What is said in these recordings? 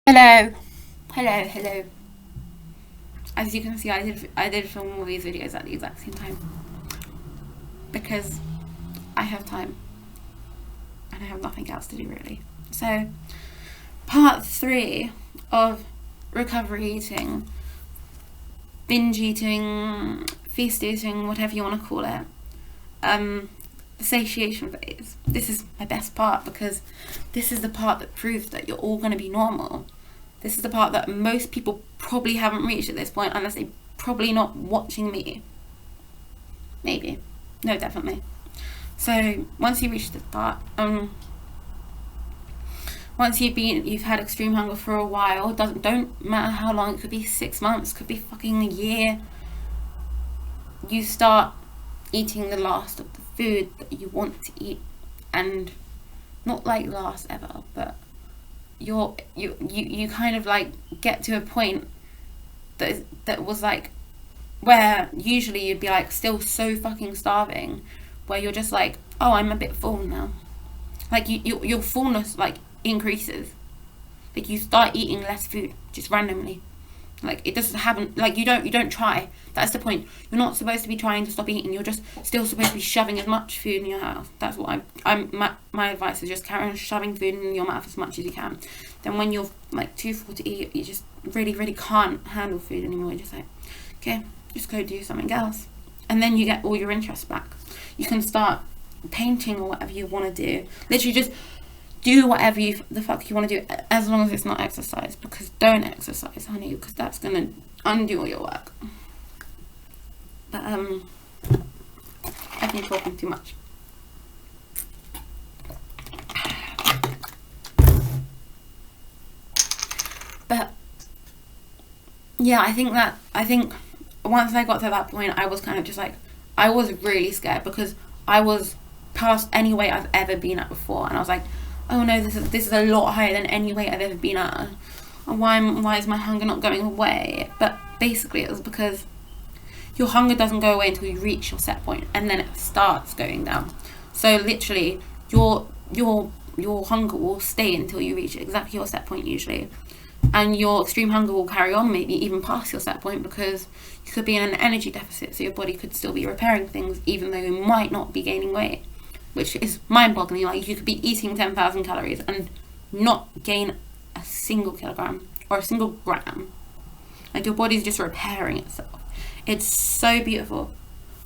Hello, hello. As you can see, I did film all these videos at the exact same time because I have time and I have nothing else to do really. So, part 3 of recovery eating, binge eating, feast eating, whatever you want to call it. The satiation phase. This is my best part because this is the part that proves that you're all going to be normal. This is the part that most people probably haven't reached at this point unless they're probably not watching me. Maybe. No, definitely. So once you reach this part, once you've had extreme hunger for a while, don't matter how long, it could be 6 months, could be fucking a year, you start eating the last of the food that you want to eat, and not like last ever, but you kind of like get to a point that was like where usually you'd be like still so fucking starving, where you're just like, oh, I'm a bit full now. Like your fullness like increases, like you start eating less food just randomly. Like it doesn't happen, like you don't try. That's the point. You're not supposed to be trying to stop eating. You're just still supposed to be shoving as much food in your mouth. That's what my advice is, just carry on shoving food in your mouth as much as you can. Then when you're like too full to eat, you just really can't handle food anymore. You're just like, okay, just go do something else. And then you get all your interest back. You can start painting or whatever you want to do. Literally just do whatever the fuck you want to do, as long as it's not exercise, because don't exercise, honey, because that's gonna undo all your work. But I've been talking too much. But yeah, I think once I got to that point, I was kind of just like, I was really scared because I was past any weight I've ever been at before, and I was like, oh no, this is a lot higher than any weight I've ever been at. Why is my hunger not going away? But basically it was because your hunger doesn't go away until you reach your set point, and then it starts going down. So literally your hunger will stay until you reach exactly your set point usually, and your extreme hunger will carry on, maybe even past your set point, because you could be in an energy deficit, so your body could still be repairing things even though you might not be gaining weight, which is mind-boggling. Like, you could be eating 10,000 calories and not gain a single kilogram or a single gram. Like, your body's just repairing itself. It's so beautiful.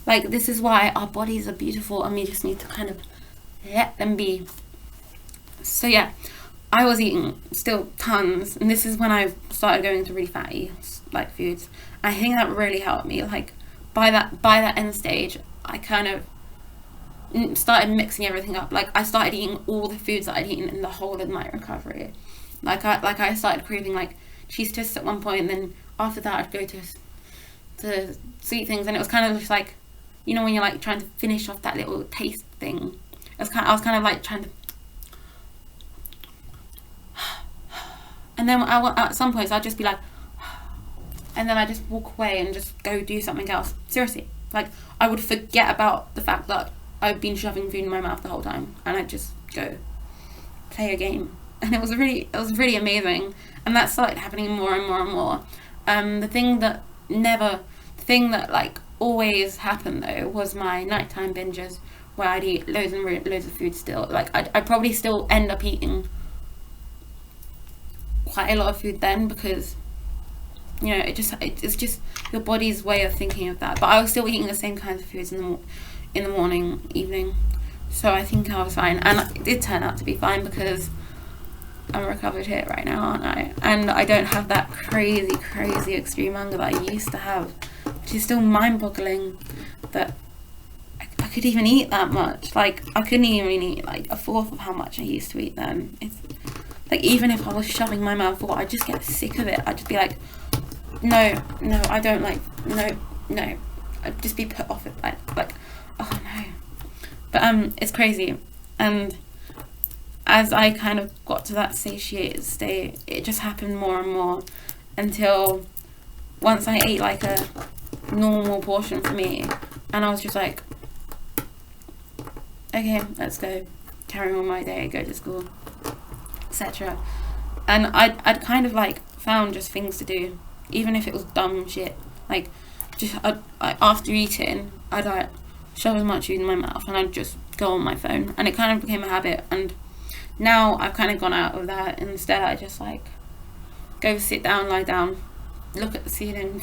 Like, this is why our bodies are beautiful, and we just need to kind of let them be. So yeah, I was eating still tons, and this is when I started going to really fatty like foods. I think that really helped me. Like, by that end stage, I kind of started mixing everything up. Like, I started eating all the foods that I'd eaten in the whole of my recovery. Like I started craving like cheese twists at one point, and then after that I'd go to sweet things, and it was kind of just like, you know, when you're like trying to finish off that little taste thing. I was kind of like trying to, and then at some points I'd just be like, and then I just walk away and just go do something else. Seriously, like I would forget about the fact that I've been shoving food in my mouth the whole time, and I'd just go play a game, and it was really amazing. And that started happening more and more and more. The thing that like always happened though was my nighttime binges, where I'd eat loads of food still. Like I'd probably still end up eating quite a lot of food then, because you know it's just your body's way of thinking of that. But I was still eating the same kinds of foods in the morning, evening, so I think I was fine, and it did turn out to be fine because I'm a recovered hit right now, aren't I? And I don't have that crazy extreme hunger that I used to have, which is still mind-boggling that I could even eat that much. Like, I couldn't even eat like a fourth of how much I used to eat then. It's like, even if I was shoving my mouth full, I'd just get sick of it. I'd just be like, no, I don't like, no. I'd just be put off it, like, oh no. But it's crazy. And as I kind of got to that satiated state, it just happened more and more, until once I ate like a normal portion for me, and I was just like, okay, let's go, carry on my day, go to school, etc. And I'd kind of like found just things to do, even if it was dumb shit. Like, just after eating, I'd like shove as much food in my mouth and I'd just go on my phone, and it kind of became a habit. And now I've kind of gone out of that. Instead, I just like go sit down, lie down, look at the ceiling.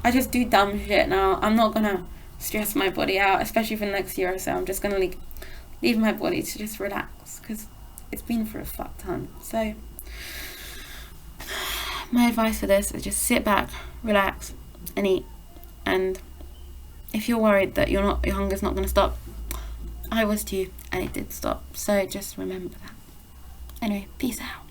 I just do dumb shit now. I'm not gonna stress my body out, especially for the next year or so. I'm just gonna leave my body to just relax, because it's been through a fuck ton. So my advice for this is just sit back, relax, and eat. And if you're worried that your hunger's not going to stop, I was too, and it did stop. So just remember that. Anyway, peace out.